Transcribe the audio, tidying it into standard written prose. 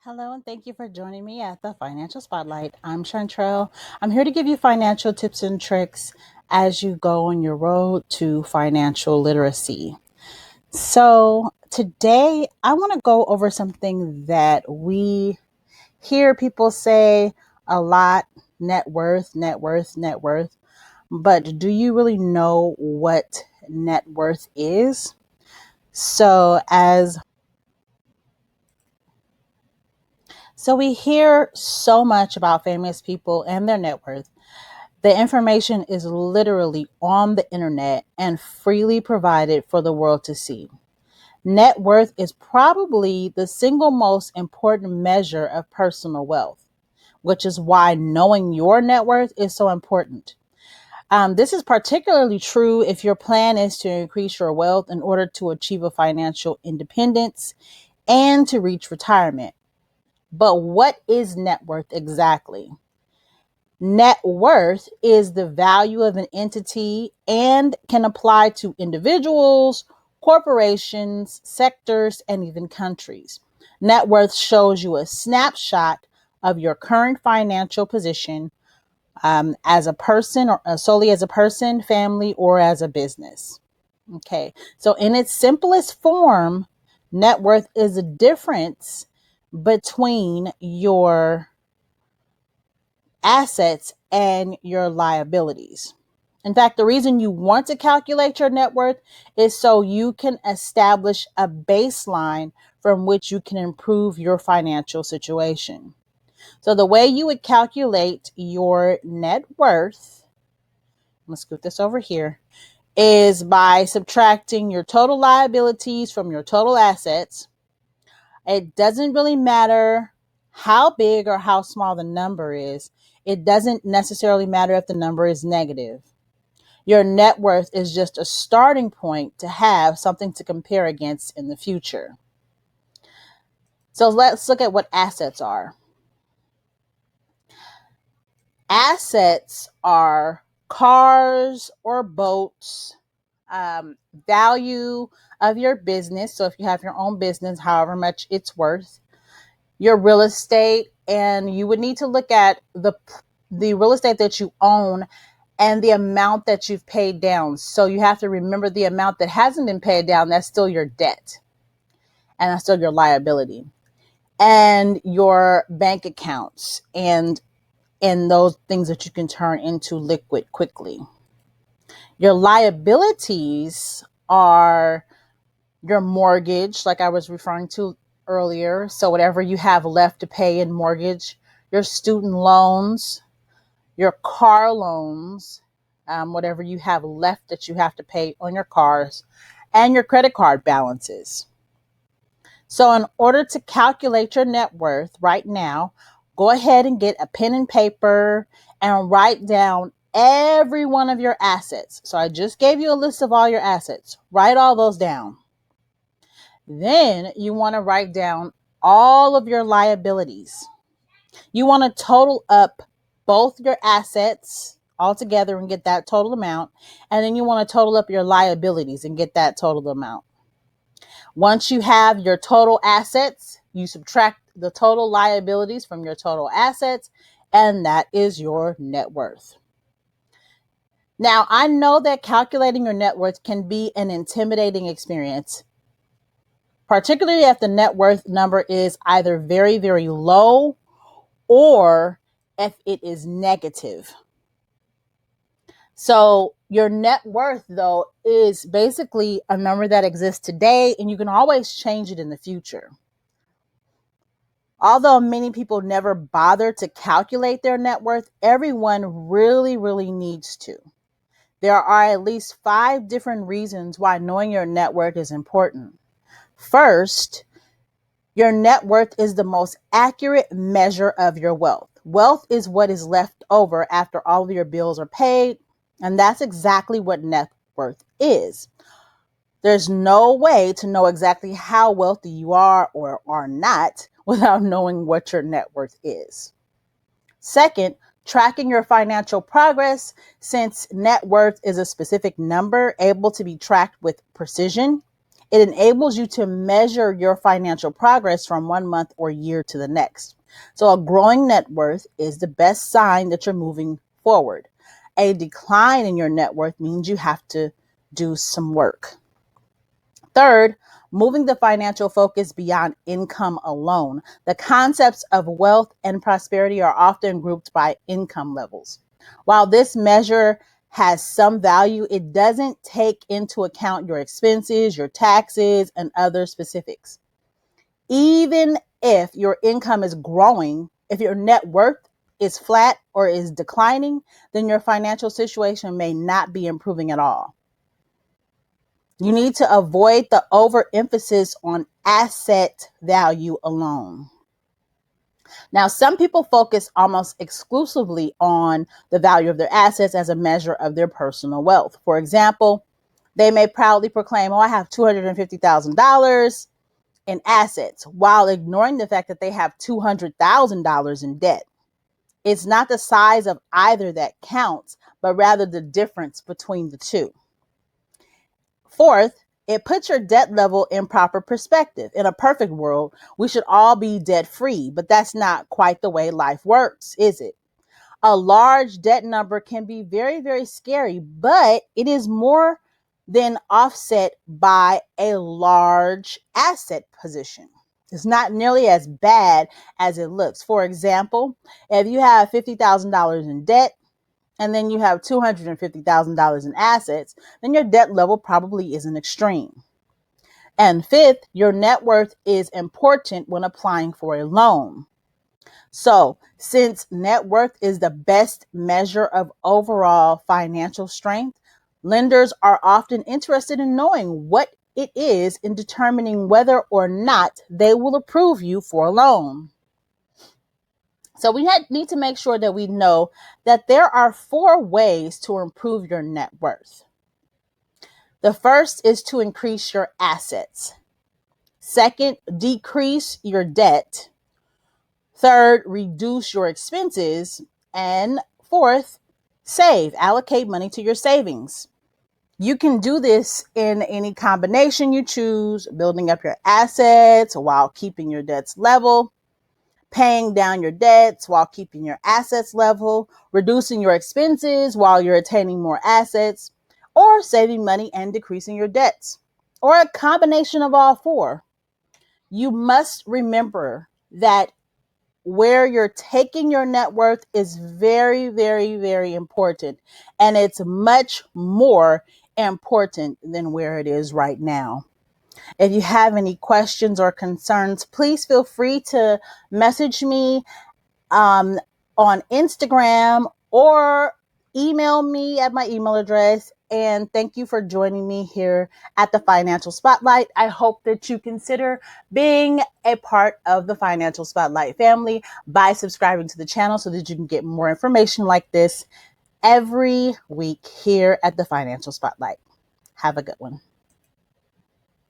Hello, and thank you for joining me at the Financial Spotlight. I'm Chantrell. I'm here to give you financial tips and tricks as you go on your road to financial literacy. So, today I want to go over something that we hear people say a lot: net worth, net worth, net worth. But do you really know what net worth is? So, as so we hear so much about famous people and their net worth. The information is literally on the internet and freely provided for the world to see. Net worth is probably the single most important measure of personal wealth, which is why knowing your net worth is so important. This is particularly true if your plan is to increase your wealth in order to achieve a financial independence and to reach retirement. But what is net worth exactly? Net worth is the value of an entity and can apply to individuals, corporations, sectors, and even countries. Net worth shows you a snapshot of your current financial position as a person, or solely as a person, family, or as a business. Okay, so in its simplest form, net worth is a difference between your assets and your liabilities. In fact, the reason you want to calculate your net worth is so you can establish a baseline from which you can improve your financial situation. So, the way you would calculate your net worth, let's scoot this over here, is by subtracting your total liabilities from your total assets. It doesn't really matter how big or how small the number is. It doesn't necessarily matter if the number is negative. Your net worth is just a starting point to have something to compare against in the future. So let's look at what assets are. Assets are cars or boats, value of your business. So if you have your own business, however much it's worth, your real estate, and you would need to look at the real estate that you own and the amount that you've paid down. So you have to remember the amount that hasn't been paid down, that's still your debt and that's still your liability. And your bank accounts and those things that you can turn into liquid quickly. Your liabilities are your mortgage, like I was referring to earlier. So whatever you have left to pay in mortgage, your student loans, your car loans, whatever you have left that you have to pay on your cars, and your credit card balances. So in order to calculate your net worth right now, go ahead and get a pen and paper and write down every one of your assets. So I just gave you a list of all your assets. Write all those down. Then you want to write down all of your liabilities. You want to total up both your assets all together and get that total amount. And then you want to total up your liabilities and get that total amount. Once you have your total assets, you subtract the total liabilities from your total assets, and that is your net worth. Now, I know that calculating your net worth can be an intimidating experience, particularly if the net worth number is either very, very low or if it is negative. So your net worth, though, is basically a number that exists today, and you can always change it in the future. Although many people never bother to calculate their net worth, everyone really, really needs to. There are at least 5 different reasons why knowing your net worth is important. First, your net worth is the most accurate measure of your wealth. Wealth is what is left over after all of your bills are paid, and that's exactly what net worth is. There's no way to know exactly how wealthy you are or are not without knowing what your net worth is. Second, tracking your financial progress, since net worth is a specific number able to be tracked with precision. It enables you to measure your financial progress from one month or year to the next. So a growing net worth is the best sign that you're moving forward. A decline in your net worth means you have to do some work. Third, moving the financial focus beyond income alone. The concepts of wealth and prosperity are often grouped by income levels. While this measure has some value, it doesn't take into account your expenses, your taxes, and other specifics. Even if your income is growing, if your net worth is flat or is declining, then your financial situation may not be improving at all. You need to avoid the overemphasis on asset value alone. Now, some people focus almost exclusively on the value of their assets as a measure of their personal wealth. For example, they may proudly proclaim, oh, I have $250,000 in assets, while ignoring the fact that they have $200,000 in debt. It's not the size of either that counts, but rather the difference between the two. Fourth, it puts your debt level in proper perspective. In a perfect world, we should all be debt free, but that's not quite the way life works, is it? A large debt number can be very, very scary, but it is more than offset by a large asset position. It's not nearly as bad as it looks. For example, if you have $50,000 in debt, and then you have $250,000 in assets, then your debt level probably isn't extreme. And fifth, your net worth is important when applying for a loan. So, since net worth is the best measure of overall financial strength, lenders are often interested in knowing what it is in determining whether or not they will approve you for a loan. So we need to make sure that we know that there are 4 ways to improve your net worth. The first is to increase your assets. Second, decrease your debt. Third, reduce your expenses. And fourth, save, allocate money to your savings. You can do this in any combination you choose, building up your assets while keeping your debts level, paying down your debts while keeping your assets level, reducing your expenses while you're attaining more assets, or saving money and decreasing your debts, or a combination of all 4. You must remember that where you're taking your net worth is very, very, very important. And it's much more important than where it is right now. If you have any questions or concerns, please feel free to message me on Instagram or email me at my email address. And thank you for joining me here at the Financial Spotlight. I hope that you consider being a part of the Financial Spotlight family by subscribing to the channel so that you can get more information like this every week here at the Financial Spotlight. Have a good one.